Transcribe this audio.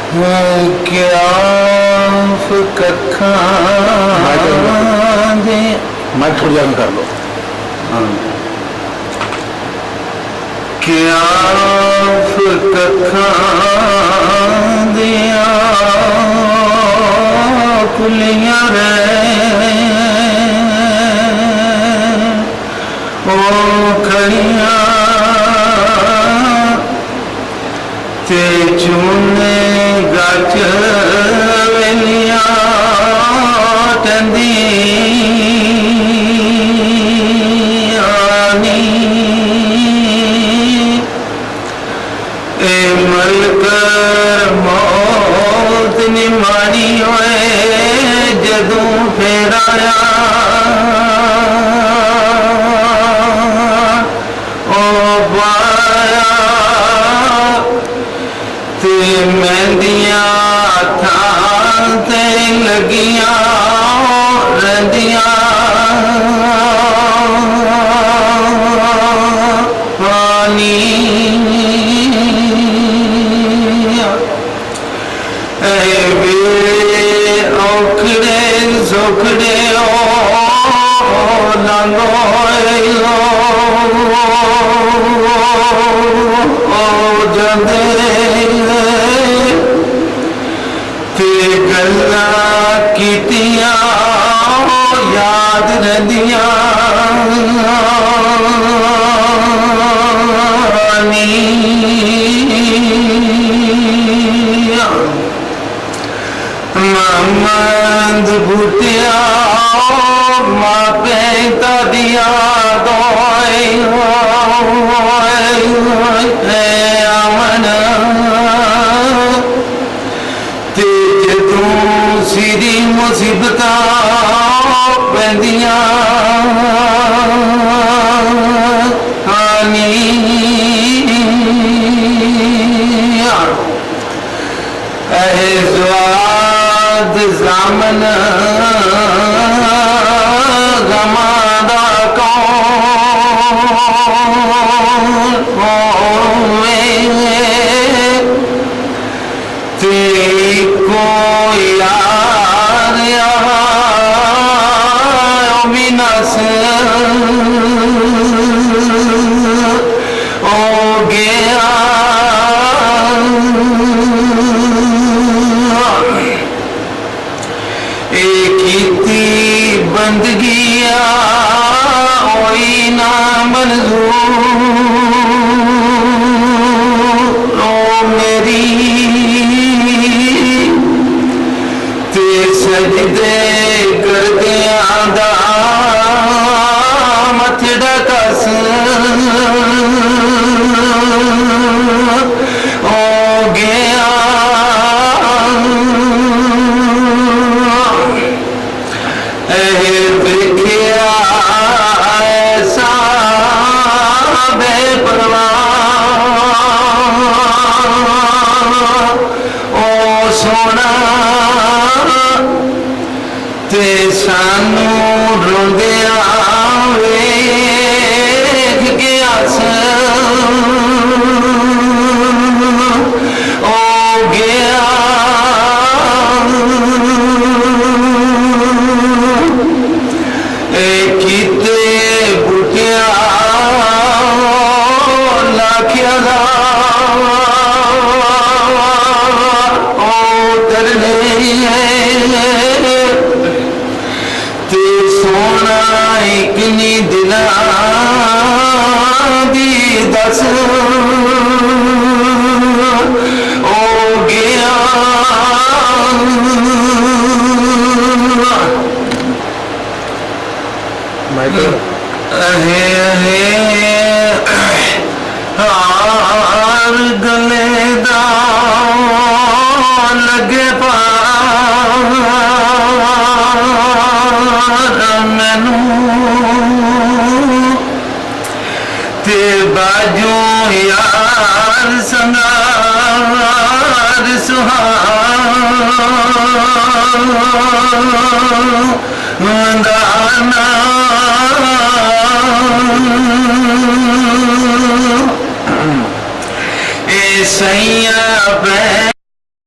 क्या कखा दे मैं थोड़ी देर में कर लो। क्या कखा दिया कुलियां रे ओ खड़िया ते चूने गच वेलिया टंदी आनी ए मलकर मौत नी मारी होए जदों फेराया मेहंदिया थां ते लगिया रंदिया पानी औखड़े सुखड़े लंगो जंदे गल्ला कीतिया याद रंदिया महमद भूतिया मापे दिया सिरी मुसीबत पैंदिया आनी स्वाद जामन गमादा कौन को यार विनाश हो गया कीती बंदगिया होई ना मंजूर ओ मेरी ते सजदे करदे आंदा मथड़ा कस हो गया देखिया ऐसा बेपरवाह ओ सोना ते सानू रोंदिया वेख के हस हो गया कीते बुटिया लाखिया करने ते सोना एक नी दिला दी दस हो गया हार गले दा लगे पार मैनू ते बाजू यार संगार सुहाना सैया